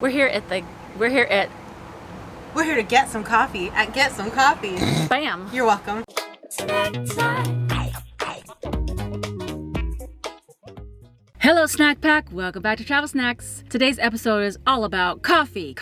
We're here to get some coffee at GetSome Coffee. Bam. You're welcome. Hello Snack Pack, welcome back to Travel Snacks. Today's episode is all about coffee.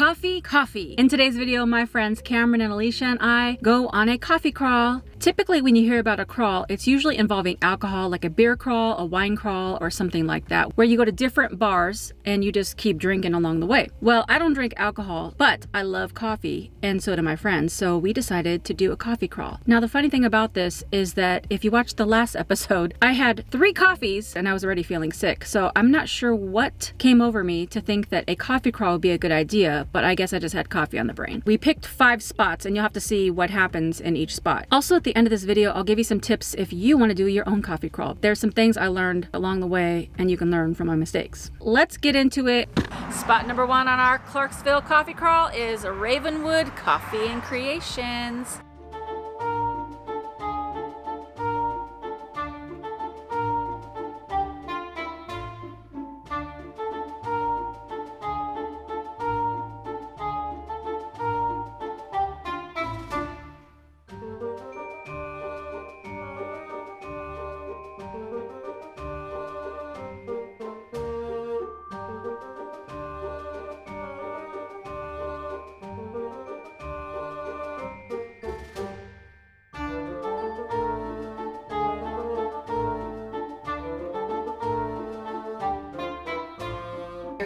In today's video, my friends Cameron and Alecia and I go on a coffee crawl. Typically when you hear about a crawl, it's usually involving alcohol, like a beer crawl, a wine crawl, or something like that, where you go to different bars and you just keep drinking along the way. Well, I don't drink alcohol, but I love coffee, and so do my friends, so we decided to do a coffee crawl. Now, the funny thing about this is that if you watched the last episode, I had 3 coffees and I was already feeling sick, so I'm not sure what came over me to think that a coffee crawl would be a good idea, but I guess I just had coffee on the brain. We picked 5 spots, and you'll have to see what happens in each spot. Also, at the end of this video, I'll give you some tips if you want to do your own coffee crawl. There's some things I learned along the way, and you can learn from my mistakes. Let's get into it. Spot number 1 on our Clarksville coffee crawl is Ravenwood Coffee and Creations.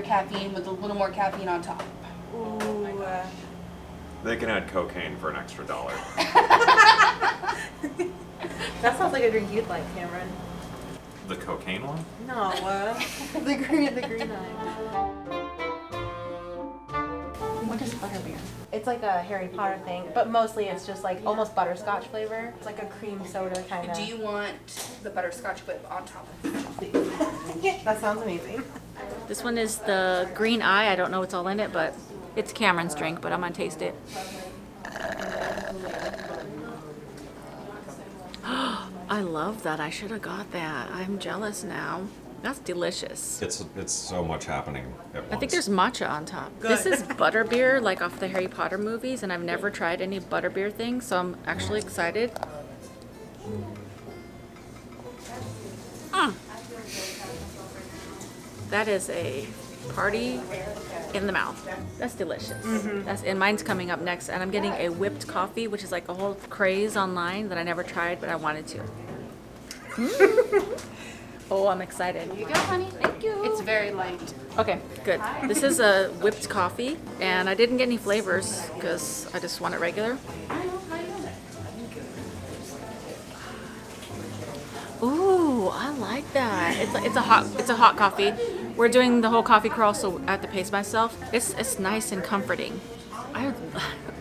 Caffeine with a little more caffeine on top. Ooh. They can add cocaine for an extra $1. That sounds like a drink you'd like, Cameron. The cocaine one? No, the green eye. What is butterbeer? It's like a Harry Potter thing, but mostly it's just like almost butterscotch flavor. It's like a cream soda kind of. Do you want the butterscotch whip on top of it? That sounds amazing. This one is the green eye. I don't know what's all in it, but it's Cameron's drink, but I'm gonna taste it. I love that. I should have got that. I'm jealous now. That's delicious. It's so much happening at once. I think there's matcha on top. Good. This is butterbeer, like off the Harry Potter movies, and I've never tried any butterbeer thing, so I'm actually excited. That is a party in the mouth. That's delicious. And mine's coming up next, and I'm getting a whipped coffee, which is like a whole craze online that I never tried, but I wanted to. Oh, I'm excited. Here you go, honey. Thank you. It's very light. Okay, good. This is a whipped coffee, and I didn't get any flavors because I just want it regular. Ooh, I like that. It's a hot coffee. We're doing the whole coffee crawl, so I have to pace myself. It's nice and comforting.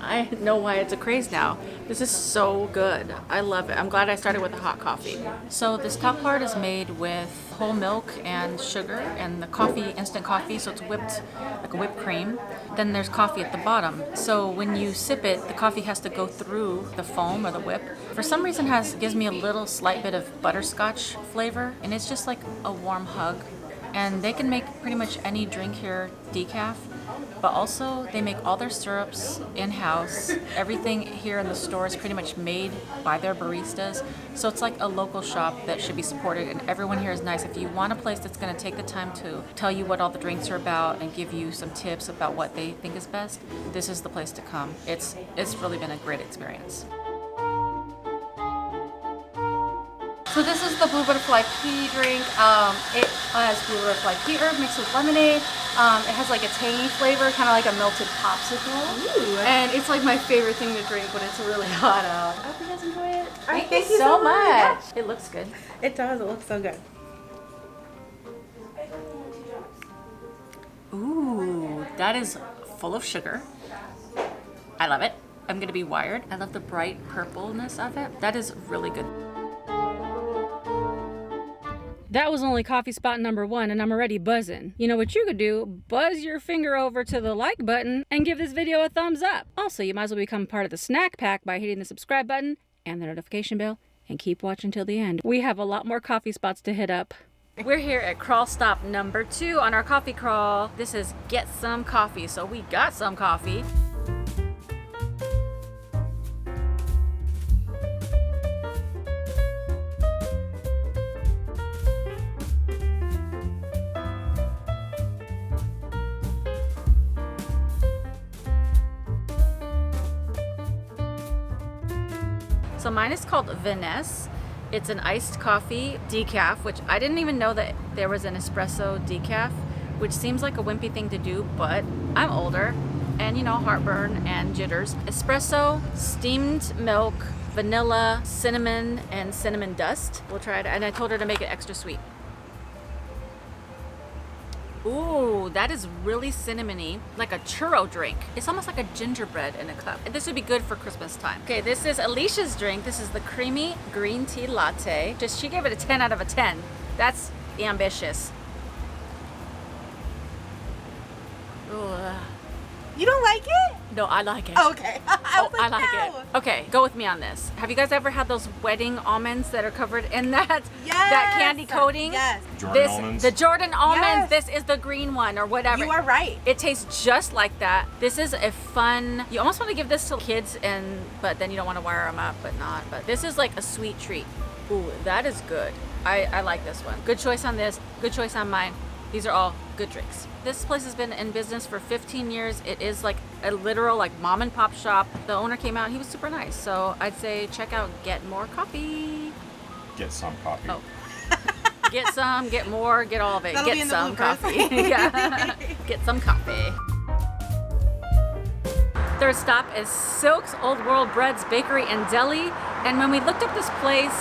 I know why it's a craze now. This is so good. I love it. I'm glad I started with a hot coffee. So this top part is made with whole milk and sugar and the coffee, instant coffee, so it's whipped like a whipped cream. Then there's coffee at the bottom. So when you sip it, the coffee has to go through the foam or the whip. For some reason gives me a little slight bit of butterscotch flavor, and it's just like a warm hug. And they can make pretty much any drink here decaf, but also they make all their syrups in-house. Everything here in the store is pretty much made by their baristas, so it's like a local shop that should be supported, and everyone here is nice. If you want a place that's going to take the time to tell you what all the drinks are about and give you some tips about what they think is best, this is the place to come. It's really been a great experience. So this is the blue butterfly pea drink. It has blue butterfly pea herb mixed with lemonade. It has like a tangy flavor, kind of like a melted popsicle. Ooh. And it's like my favorite thing to drink when it's really hot out. I hope you guys enjoy it. Thank you so much. It looks good. It does. It looks so good. Ooh, that is full of sugar. I love it. I'm going to be wired. I love the bright purpleness of it. That is really good. That was only coffee spot number 1, and I'm already buzzing. You know what you could do? Buzz your finger over to the like button and give this video a thumbs up. Also, you might as well become part of the snack pack by hitting the subscribe button and the notification bell, and keep watching till the end. We have a lot more coffee spots to hit up. We're here at crawl stop number 2 on our coffee crawl. This is GetSome Coffee, so we got some coffee. So mine is called Vanessa. It's an iced coffee decaf, which I didn't even know that there was an espresso decaf, which seems like a wimpy thing to do, but I'm older and you know, heartburn and jitters. Espresso, steamed milk, vanilla, cinnamon, and cinnamon dust. We'll try it, and I told her to make it extra sweet. Ooh, that is really cinnamony, like a churro drink. It's almost like a gingerbread in a cup. And this would be good for Christmas time. Okay, this is Alicia's drink. This is the creamy green tea latte. She gave it a 10 out of a 10. That's ambitious. Ooh. You don't like it? No, I like it. Oh, okay. I like it. Okay, go with me on this. Have you guys ever had those wedding almonds that are covered in that that candy coating? Yes. Jordan almonds. The Jordan almonds. Yes. This is the green one or whatever. You are right. It tastes just like that. This is a fun. You almost want to give this to kids, but then you don't want to wire them up, but not. But this is like a sweet treat. Ooh, that is good. I like this one. Good choice on this. Good choice on mine. These are all good drinks. This place has been in business for 15 years. It is like a literal like mom and pop shop. The owner came out, he was super nice. So I'd say check out Get More Coffee. Get some coffee. Oh. Get some, get more, get all of it. That'll be Get in the some bloopers. coffee. Yeah. Get some coffee. Third stop is Silke's Old World Breads Bakery and Deli. And when we looked up this place,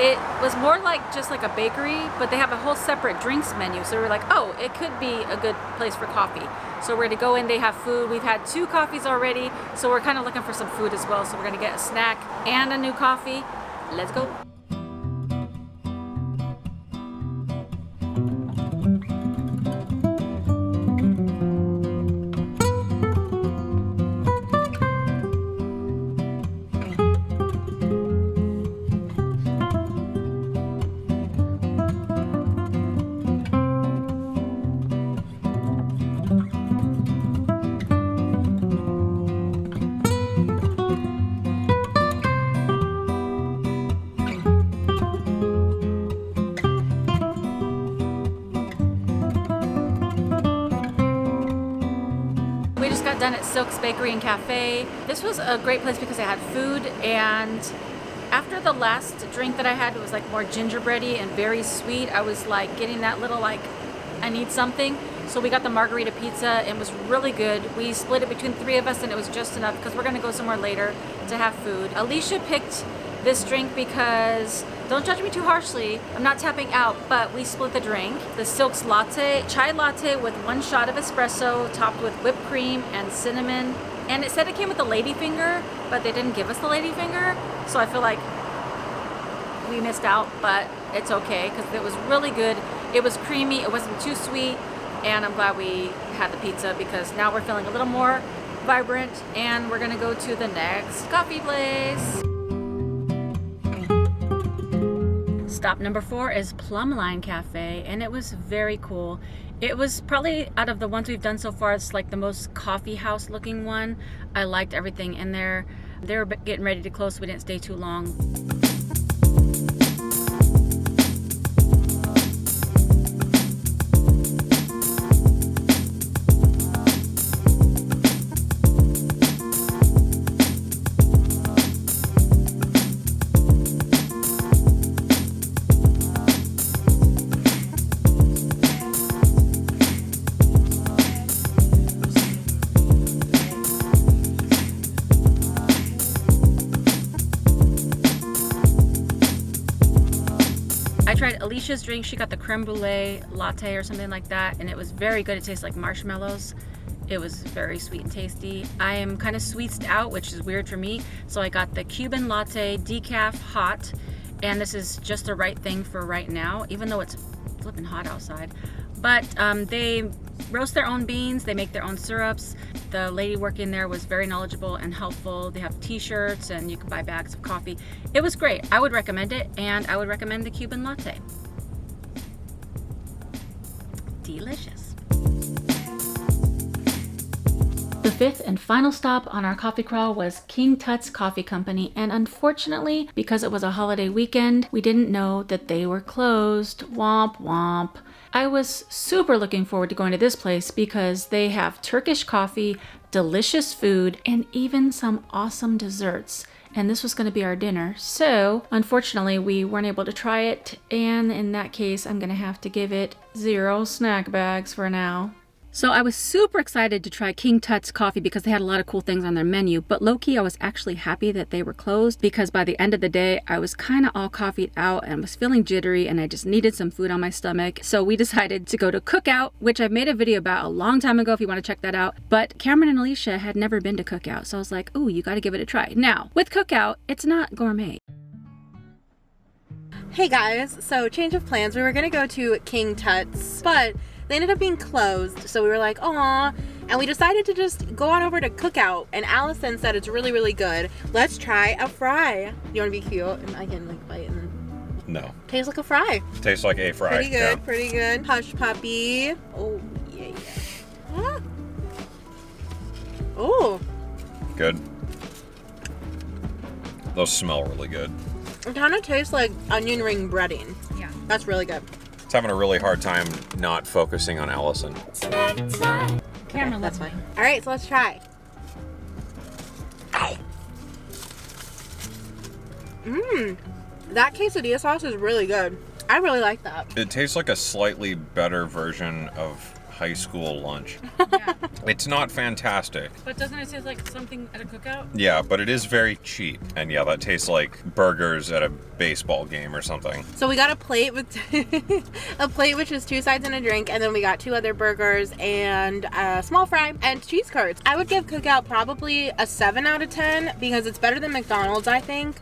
it was more like just like a bakery, but they have a whole separate drinks menu. So we're like, oh, it could be a good place for coffee. So we're gonna go in, they have food. We've had 2 coffees already, so we're kind of looking for some food as well. So we're gonna get a snack and a new coffee. Let's go. Done at Silke's Bakery and Cafe. This was a great place because they had food, and after the last drink that I had, it was like more gingerbready and very sweet. I was like getting that little like, I need something. So we got the margarita pizza. It was really good. We split it between 3 of us and it was just enough because we're gonna go somewhere later to have food. Alecia picked this drink because, don't judge me too harshly, I'm not tapping out, but we split the drink. The Silke's latte, chai latte with 1 shot of espresso topped with whipped cream and cinnamon. And it said it came with a ladyfinger, but they didn't give us the ladyfinger. So I feel like we missed out, but it's okay because it was really good. It was creamy, it wasn't too sweet, and I'm glad we had the pizza because now we're feeling a little more vibrant and we're gonna go to the next coffee place. Stop number 4 is Plumline Cafe, and it was very cool. It was probably, out of the ones we've done so far, it's like the most coffee house looking one. I liked everything in there. They were getting ready to close, so we didn't stay too long. tried Alicia's drink. She got the creme brulee latte or something like that, and it was very good. It tastes like marshmallows. It was very sweet and tasty. I am kind of sweetzed out, which is weird for me. So I got the Cuban latte decaf hot, and this is just the right thing for right now, even though it's flipping hot outside. But they roast their own beans, they make their own syrups. The lady working there was very knowledgeable and helpful. They have t-shirts and you can buy bags of coffee. It was great. I would recommend it, and I would recommend the Cuban latte. delicious. The fifth and final stop on our coffee crawl was King Tuts Coffee Company, and unfortunately, because it was a holiday weekend, we didn't know that they were closed. Womp womp. I was super looking forward to going to this place because they have Turkish coffee, delicious food, and even some awesome desserts. And this was going to be our dinner. So unfortunately, we weren't able to try it. And in that case, I'm going to have to give it 0 snack bags for now. So I was super excited to try King Tut's coffee because they had a lot of cool things on their menu, but low-key I was actually happy that they were closed because by the end of the day I was kind of all coffeeed out and was feeling jittery and I just needed some food on my stomach. So we decided to go to Cookout, which I've made a video about a long time ago if you want to check that out. But Cameron and Alecia had never been to Cookout, so I was like, ooh, you got to give it a try. Now, with Cookout, it's not gourmet. Hey guys, so change of plans. We were gonna go to King Tuts, but they ended up being closed, so we were like, aw, and we decided to just go on over to Cookout, and Allison said it's really, really good. Let's try a fry. You want to be cute? And I can like bite and then... No. Tastes like a fry. Tastes like a fry. Pretty good, yeah. pretty good. Hush puppy. Oh, yeah. Ah. Oh. Good. Those smell really good. It kind of tastes like onion ring breading. Yeah. That's really good. It's having a really hard time not focusing on Allison. Cameron, That's fine. All right, so let's try. Mmm. That quesadilla sauce is really good. I really like that. It tastes like a slightly better version of high school lunch. Yeah. It's not fantastic. But doesn't it taste like something at a cookout? Yeah, but it is very cheap. And yeah, that tastes like burgers at a baseball game or something. So we got a plate with a plate which is 2 sides and a drink, and then we got 2 other burgers and a small fry and cheese curds. I would give Cookout probably a 7 out of 10 because it's better than McDonald's, I think.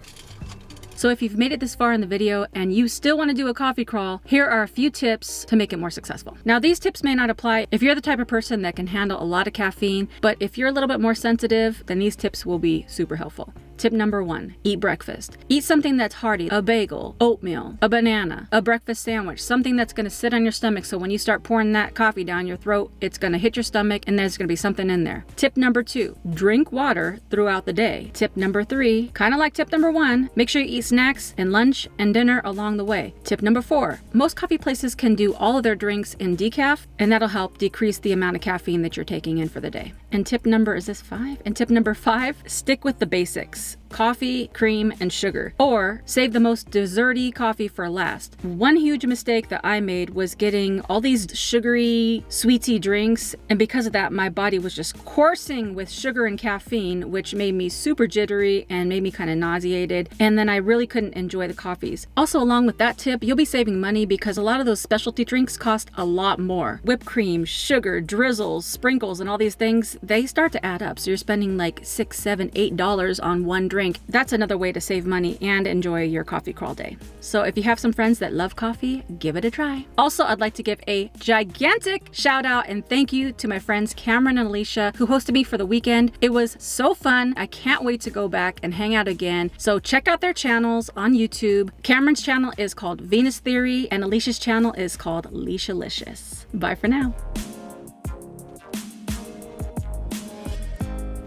So if you've made it this far in the video and you still want to do a coffee crawl, here are a few tips to make it more successful. Now these tips may not apply if you're the type of person that can handle a lot of caffeine, but if you're a little bit more sensitive, then these tips will be super helpful. Tip number 1, eat breakfast. Eat something that's hearty, a bagel, oatmeal, a banana, a breakfast sandwich, something that's gonna sit on your stomach so when you start pouring that coffee down your throat, it's gonna hit your stomach and there's gonna be something in there. Tip number 2, drink water throughout the day. Tip number 3, kind of like tip number 1, make sure you eat snacks and lunch and dinner along the way. Tip number 4, most coffee places can do all of their drinks in decaf and that'll help decrease the amount of caffeine that you're taking in for the day. And tip number, is this 5? And tip number 5, stick with the basics. Coffee, cream, and sugar. Or save the most desserty coffee for last. One huge mistake that I made was getting all these sugary, sweety drinks, and because of that, my body was just coursing with sugar and caffeine, which made me super jittery and made me kind of nauseated, and then I really couldn't enjoy the coffees. Also, along with that tip, you'll be saving money because a lot of those specialty drinks cost a lot more. Whipped cream, sugar, drizzles, sprinkles, and all these things, they start to add up, so you're spending like $6, $7, $8 on one drink. That's another way to save money and enjoy your coffee crawl day. So if you have some friends that love coffee, give it a try. Also, I'd like to give a gigantic shout out and thank you to my friends Cameron and Alecia who hosted me for the weekend. It was so fun. I can't wait to go back and hang out again. So check out their channels on YouTube. Cameron's channel is called Venus Theory and Alicia's channel is called Alicialicious. Bye for now.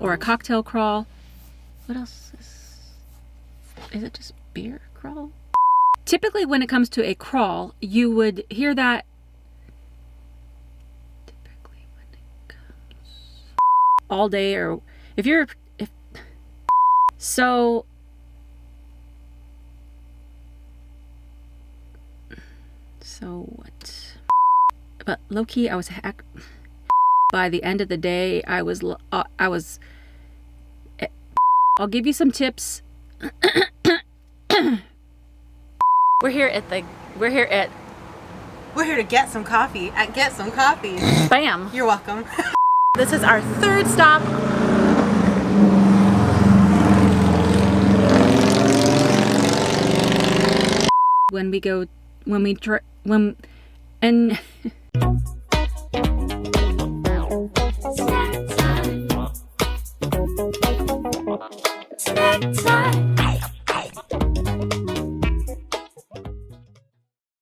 Or a cocktail crawl. What else? Is it just beer crawl? Typically when it comes to a crawl, you would hear that. Typically when it comes all day or if so what? But low-key I was by the end of the day I was I'll give you some tips. We're here to get some coffee at GetSome Coffee. Bam. You're welcome. This is our 3rd stop. When